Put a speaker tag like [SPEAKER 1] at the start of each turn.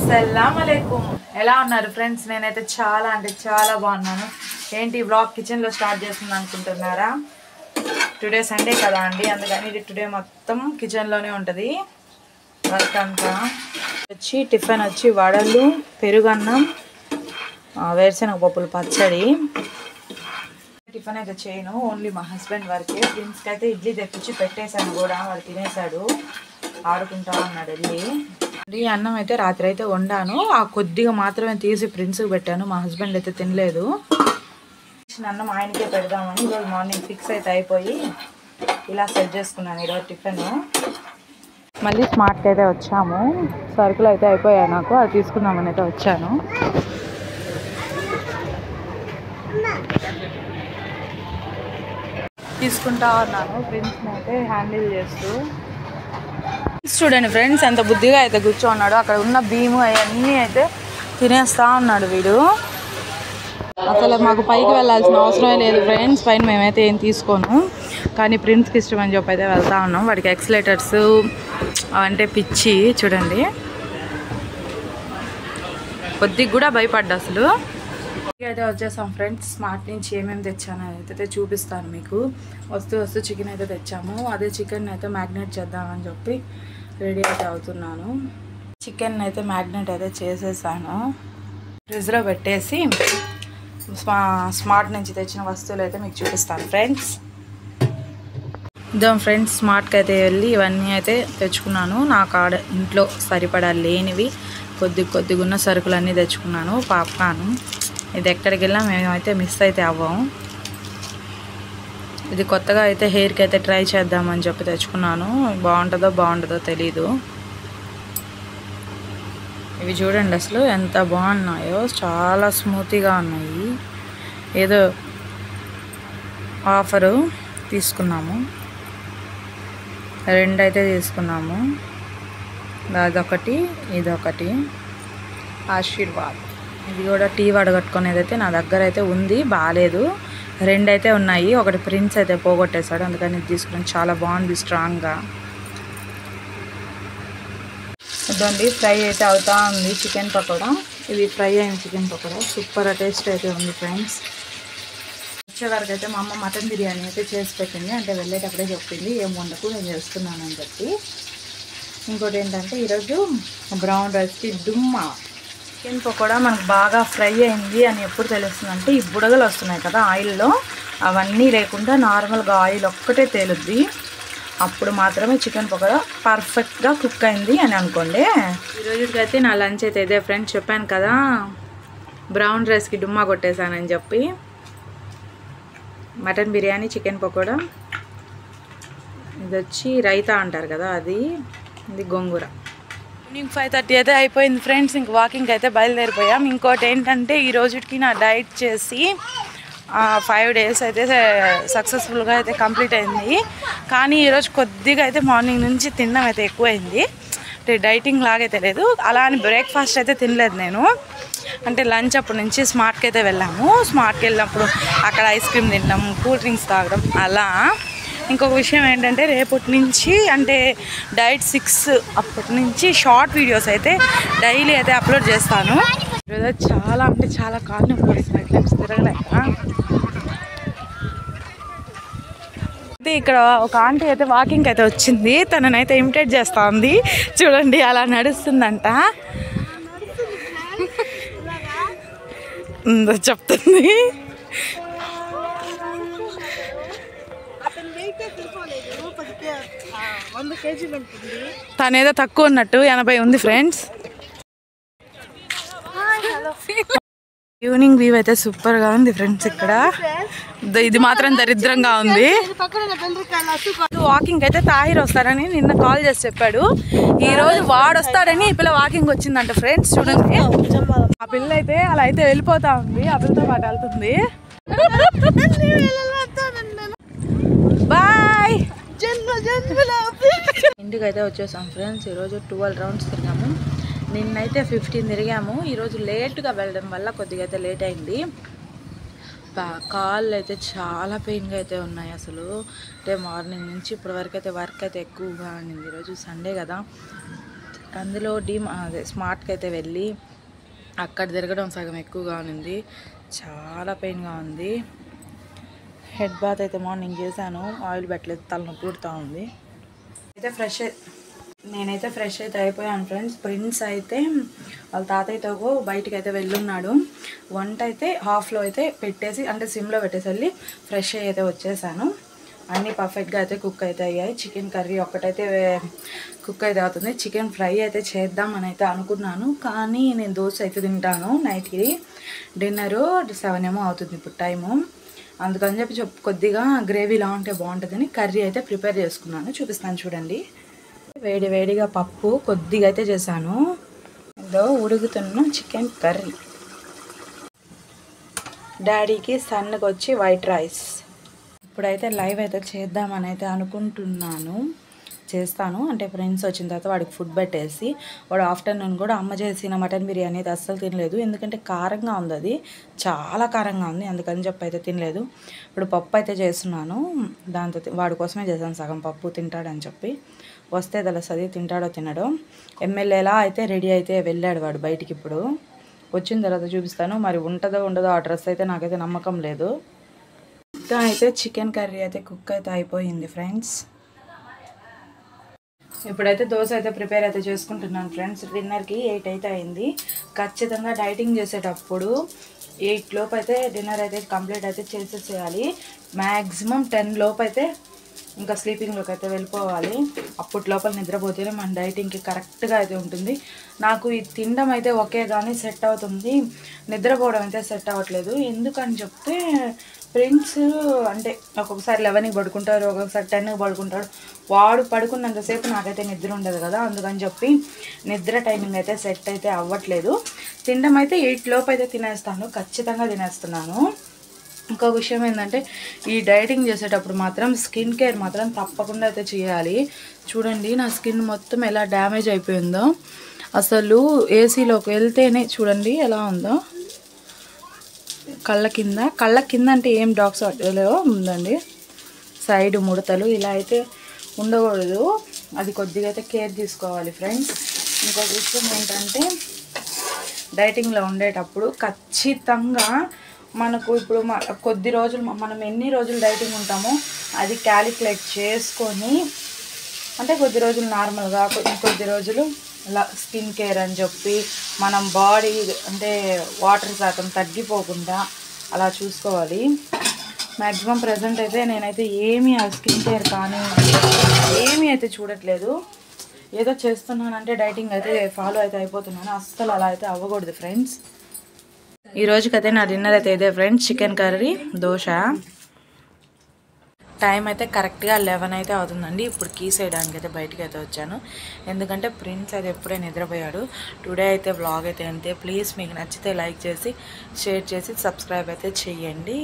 [SPEAKER 1] అస్సలాముఅలైకుం. ఎలా ఉన్నారు ఫ్రెండ్స్? నేనైతే చాలా అంటే చాలా బాగున్నాను. ఏంటి బ్లాగ్ కిచెన్లో స్టార్ట్ చేస్తుంది అనుకుంటున్నారా? టుడే సండే కదా అండి, అందుకని ఇది టుడే మొత్తం కిచెన్లోనే ఉంటుంది వర్క్ అంతా. టిఫిన్ వచ్చి వడలు, పెరుగన్నం, వేరుశనగ పప్పుల పచ్చడి. టిఫిన్ అయితే చేయను, ఓన్లీ మా హస్బెండ్ వరకే. ప్రిన్స్కి అయితే ఇడ్లీ తెప్పించి పెట్టేశాను కూడా, వాడు తినేశాడు, ఆడుకుంటా ఉన్నాడు వెళ్ళి. అన్నం అయితే రాత్రి అయితే వండాను, ఆ కొద్దిగా మాత్రమే తీసి ప్రిన్స్కి పెట్టాను. మా హస్బెండ్ అయితే తినలేదు. అన్నం ఆయనకే పెడదామని ఈరోజు మార్నింగ్ ఫిక్స్ అయితే అయిపోయి ఇలా సెట్ చేసుకున్నాను ఈరోజు టిఫిన్. మళ్ళీ స్మార్ట్కి అయితే వచ్చాము, సరుకులు అయితే అయిపోయాయి నాకు, అది తీసుకుందామని అయితే వచ్చాను. తీసుకుంటా ఉన్నాను ప్రిన్స్ని అయితే హ్యాండిల్ చేస్తూ. చూడండి ఫ్రెండ్స్, ఎంత బుద్ధిగా అయితే కూర్చోన్నాడు. అక్కడ ఉన్న భీము అవన్నీ అయితే తినేస్తా ఉన్నాడు వీడు. అసలు మాకు పైకి వెళ్ళాల్సిన అవసరమే లేదు ఫ్రెండ్స్, పైన మేమైతే ఏం తీసుకోను, కానీ ప్రిన్స్కి ఇష్టం అని చెప్పి అయితే వెళ్తా ఉన్నాం. వాడికి ఎక్సలేటర్స్ అంటే పిచ్చి. చూడండి, కొద్దిగా కూడా భయపడ్డా అసలు. అయితే వచ్చేసాం ఫ్రెండ్స్. స్మార్ట్ నుంచి ఏమేమి తెచ్చాను అయితే చూపిస్తాను మీకు. వస్తూ చికెన్ అయితే తెచ్చాము. అదే చికెన్ అయితే మ్యాగ్నేట్ చేద్దామని చెప్పి రెడీ అయితే అవుతున్నాను. చికెన్ అయితే మ్యాగ్నేట్ అయితే చేసేసాను, ఫ్రిడ్జ్లో పెట్టేసి స్మార్ట్ నుంచి తెచ్చిన వస్తువులు అయితే మీకు చూపిస్తాను ఫ్రెండ్స్. ఇద్దాం ఫ్రెండ్స్, స్మార్ట్కి అయితే వెళ్ళి ఇవన్నీ అయితే తెచ్చుకున్నాను. నాకు ఆడ ఇంట్లో సరిపడా లేనివి కొద్దిగా ఉన్న సరుకులన్నీ తెచ్చుకున్నాను. పాప్కార్న్, ఇది ఎక్కడికి వెళ్ళా మేమైతే మిస్ అయితే అవ్వము. ఇది కొత్తగా అయితే హెయిర్కి అయితే ట్రై చేద్దామని చెప్పి తెచ్చుకున్నాను. బాగుంటుందో తెలీదు. ఇవి చూడండి అసలు ఎంత బాగున్నాయో, చాలా స్మూతీగా ఉన్నాయి. ఏదో ఆఫరు తీసుకున్నాము, 2 అయితే తీసుకున్నాము. అదొకటి ఇదొకటి. ఆశీర్వాద్, ఇది కూడా టీ వడగట్టుకునేది అయితే నా దగ్గర అయితే ఉంది, బాగాలేదు. 2 అయితే ఉన్నాయి, ఒకటి ప్రిన్స్ అయితే పోగొట్టేశాడు, అందుకని ఇది తీసుకున్నాను. చాలా బాగుంది, స్ట్రాంగ్గా. ఇదండి ఫ్రై అయితే అవుతా ఉంది చికెన్ పకోడా. ఇది ఫ్రై అయిన చికెన్ పకోడా, సూపర్ టేస్ట్ అయితే ఉంది ఫ్రెండ్స్. వచ్చేవరకు అయితే మా అమ్మ మటన్ బిర్యానీ అయితే చేసి పెట్టింది, అంటే వెళ్ళేటప్పుడే చెప్పింది ఏం వండకు నేను చేస్తున్నానని చెప్పి. ఇంకోటి ఏంటంటే ఈరోజు బ్రౌన్ రైస్కి డుమ్మా. చికెన్ పకోడా మనకు బాగా ఫ్రై అయింది అని ఎప్పుడు తెలుస్తుంది అంటే, ఈ బుడగలు వస్తున్నాయి కదా ఆయిల్లో, అవన్నీ లేకుండా నార్మల్గా ఆయిల్ ఒక్కటే తేలుద్ది, అప్పుడు మాత్రమే చికెన్ పకోడా పర్ఫెక్ట్గా కుక్ అయింది అని అనుకోండి. ఈరోజుకైతే నా లంచ్ అయితే ఇదే ఫ్రెండ్స్. చెప్పాను కదా బ్రౌన్ రైస్కి డుమ్మా కొట్టేశానని చెప్పి. మటన్ బిర్యానీ, చికెన్ పకోడా, ఇది వచ్చి రైతా అంటారు కదా అది, ఇది గోంగూర. ఈవినింగ్ 5:30 అయితే అయిపోయింది ఫ్రెండ్స్. ఇంక వాకింగ్ అయితే బయలుదేరిపోయాం. ఇంకోటి ఏంటంటే ఈ రోజుకి నా డైట్ చేసి 5 days అయితే సక్సెస్ఫుల్గా అయితే కంప్లీట్ అయింది. కానీ ఈరోజు కొద్దిగా అయితే మార్నింగ్ నుంచి తినడం అయితే ఎక్కువైంది. అంటే డైటింగ్ లాగైతే లేదు, అలా అని బ్రేక్ఫాస్ట్ అయితే తినలేదు నేను. అంటే లంచ్ అప్పటి నుంచి స్మార్ట్కి అయితే వెళ్ళాము. స్మార్ట్కి వెళ్ళినప్పుడు అక్కడ ఐస్ క్రీమ్ తినడం, కూల్ డ్రింక్స్ తాగడం అలా. ఇంకొక విషయం ఏంటంటే రేపటి నుంచి అంటే డైట్ 6 అప్పటి నుంచి షార్ట్ వీడియోస్ అయితే డైలీ అయితే అప్లోడ్ చేస్తాను. ఈరోజు చాలా అంటే చాలా కాళ్ళు నొప్పి వస్తున్నాయి ఫ్రెండ్స్, తిరగలేక. అయితే ఇక్కడ ఒక ఆంటీ అయితే వాకింగ్ అయితే వచ్చింది, తననైతే ఇమిటేట్ చేస్తూ ఉంది. చూడండి అలా నడుస్తుందంట, చెప్తుంది. తనేదో తక్కువ ఉన్నట్టు 80 ఉంది ఫ్రెండ్స్. ఈవినింగ్ వ్యూ అయితే సూపర్గా ఉంది ఫ్రెండ్స్. ఇక్కడ ఇది మాత్రం దరిద్రంగా ఉంది. వాకింగ్ అయితే తాహిర్ వస్తారని నిన్న కాల్ చేసి చెప్పాడు, ఈరోజు వాడు వస్తాడని ఈ పిల్ల వాకింగ్ వచ్చిందంట ఫ్రెండ్స్. చూడండి ఆ పిల్ల అయితే అలా అయితే వెళ్ళిపోతా ఉంది, ఆ పిల్లతో పాటు వెళ్తుంది. బాయ్. ఇంటికి అయితే వచ్చేసాం ఫ్రెండ్స్. ఈరోజు 12 రౌండ్స్ తిరిగాము, నిన్నైతే 15 తిరిగాము. ఈరోజు లేట్గా వెళ్ళడం వల్ల కొద్దిగా అయితే లేట్ అయింది. కాళ్ళు అయితే చాలా పెయిన్గా అయితే ఉన్నాయి అసలు. అంటే మార్నింగ్ నుంచి ఇప్పటి వరకు అయితే వర్క్ అయితే ఎక్కువగా ఉండింది. ఈరోజు సండే కదా, అందులో అదే స్మార్ట్కి అయితే వెళ్ళి అక్కడ తిరగడం సగం ఎక్కువగా ఉంది, చాలా పెయిన్గా ఉంది. హెడ్ బాత్ అయితే మార్నింగ్ చేశాను, ఆయిల్ పెట్టలేదు, తలనొప్పి పుడుతూ ఉంది. అయితే నేనైతే ఫ్రెష్ అయితే అయిపోయాను ఫ్రెండ్స్. ప్రిన్స్ అయితే వాళ్ళ తాతయ్యతో బయటికి అయితే వెళ్ళున్నాడు. వంట అయితే హాఫ్లో అయితే పెట్టేసి, అంటే సిమ్లో పెట్టేసి వెళ్ళి ఫ్రెష్ అయితే వచ్చేసాను. అన్నీ పర్ఫెక్ట్గా అయితే కుక్ అయితే అయ్యాయి. చికెన్ కర్రీ ఒక్కటైతే కుక్ అయితే అవుతుంది. చికెన్ ఫ్రై అయితే చేద్దామని అయితే అనుకున్నాను, కానీ నేను దోశ అయితే తింటాను. నైట్కి డిన్నరు 7 ఏమో అవుతుంది ఇప్పుడు టైము. అందుకని చెప్పి కొద్దిగా గ్రేవీలా ఉంటే బాగుంటుందని కర్రీ అయితే ప్రిపేర్ చేసుకున్నాను, చూపిస్తాను చూడండి. వేడిగా పప్పు కొద్దిగా అయితే చేశాను. ఇదో ఉడుకుతున్న చికెన్ కర్రీ. డాడీకి సన్నగా వచ్చి వైట్ రైస్. ఇప్పుడైతే లైవ్ అయితే చేద్దామని అయితే అనుకుంటున్నాను, చేస్తాను. అంటే ఫ్రెండ్స్ వచ్చిన తర్వాత వాడికి ఫుడ్ పెట్టేసి, వాడు ఆఫ్టర్నూన్ కూడా అమ్మ చేసిన మటన్ బిర్యానీ అయితే అస్సలు తినలేదు, ఎందుకంటే కారంగా ఉంది, అది చాలా కారంగా ఉంది, అందుకని చెప్పి అయితే తినలేదు. ఇప్పుడు పప్పు అయితే చేస్తున్నాను, దాంతో వాడి కోసమే చేశాను. సగం పప్పు తింటాడని చెప్పి, వస్తే తెలుస్తుంది తింటాడో తినడో. ఎమ్మెల్యేలా అయితే రెడీ అయితే వెళ్ళాడు వాడు బయటికి. ఇప్పుడు వచ్చిన తర్వాత చూపిస్తాను, మరి ఉంటుందో ఉండదో ఆ డ్రెస్ అయితే నాకైతే నమ్మకం లేదు. ఇంకా అయితే చికెన్ కర్రీ అయితే కుక్ అయితే అయిపోయింది ఫ్రెండ్స్. ఇప్పుడైతే దోశ అయితే ప్రిపేర్ అయితే చేసుకుంటున్నాను ఫ్రెండ్స్. డిన్నర్కి 8 అయితే అయింది. ఖచ్చితంగా డైటింగ్ చేసేటప్పుడు 8 లోపు అయితే డిన్నర్ అయితే కంప్లీట్ అయితే చేసేసేయాలి. మ్యాక్సిమం 10 లోపు అయితే ఇంకా స్లీపింగ్లోకి అయితే వెళ్ళిపోవాలి. అప్పటి లోపల నిద్రపోతేనే మన డైటింగ్కి కరెక్ట్గా అయితే ఉంటుంది. నాకు ఈ తినడం అయితే ఓకే కానీ సెట్ అవుతుంది, నిద్రపోవడం అయితే సెట్ అవ్వట్లేదు. ఎందుకని చెప్తే ఫ్రెండ్స్ అంటే ఒక్కొక్కసారి 11కి పడుకుంటారు, ఒక్కొక్కసారి 10కి పడుకుంటాడు. వాడు పడుకున్నంతసేపు నాకైతే నిద్ర ఉండదు కదా, అందుకని చెప్పి నిద్ర టైమింగ్ అయితే సెట్ అయితే అవ్వట్లేదు. తినడం అయితే 8 లోపు అయితే తినేస్తాను, ఖచ్చితంగా తినేస్తున్నాను. ఇంకొక విషయం ఏంటంటే, ఈ డైటింగ్ చేసేటప్పుడు మాత్రం స్కిన్ కేర్ మాత్రం తప్పకుండా అయితే చేయాలి. చూడండి నా స్కిన్ మొత్తం ఎలా డ్యామేజ్ అయిపోయిందో, అసలు ఏసీలోకి వెళ్తేనే చూడండి ఎలా ఉందో. కళ్ళ కింద అంటే ఏం డాక్స్ లేవో ఉందండి, సైడ్ ముడతలు ఇలా అయితే ఉండకూడదు, అది కొద్దిగా అయితే కేర్ తీసుకోవాలి ఫ్రెండ్స్. ఇంకొక విషయం ఏంటంటే, డైటింగ్లో ఉండేటప్పుడు ఖచ్చితంగా మనకు ఇప్పుడు కొద్ది రోజులు మనం ఎన్ని రోజులు డైటింగ్ ఉంటామో అది క్యాలిక్యులేట్ చేసుకొని, అంటే కొద్ది రోజులు నార్మల్గా, కొద్ది రోజులు ఇలా స్కిన్ కేర్ అని చెప్పి మనం బాడీ అంటే వాటర్ శాతం తగ్గిపోకుండా అలా చూసుకోవాలి. మ్యాక్సిమం ప్రజెంట్ అయితే నేనైతే ఏమీ ఆ స్కిన్ కేర్ కానీ ఏమీ అయితే చూడట్లేదు. ఏదో చేస్తున్నానంటే డైటింగ్ అయితే ఫాలో అయితే అయిపోతున్నాను, అస్సలు అలా అయితే అవ్వకూడదు ఫ్రెండ్స్. ఈ రోజుకైతే నా డిన్నర్ అయితే ఇదే friends, chicken curry, dosa. Time అయితే కరెక్ట్గా 11 అయితే అవుతుందండి. ఇప్పుడు కీస్ వేయడానికి అయితే బయటికి అయితే వచ్చాను, ఎందుకంటే ప్రిన్స్ అయితే ఎప్పుడే నిద్రపోయాడు. టుడే అయితే వ్లాగ్ అయితే అంతే. ప్లీజ్ మీకు నచ్చితే లైక్ చేసి, షేర్ చేసి, సబ్స్క్రైబ్ అయితే చెయ్యండి.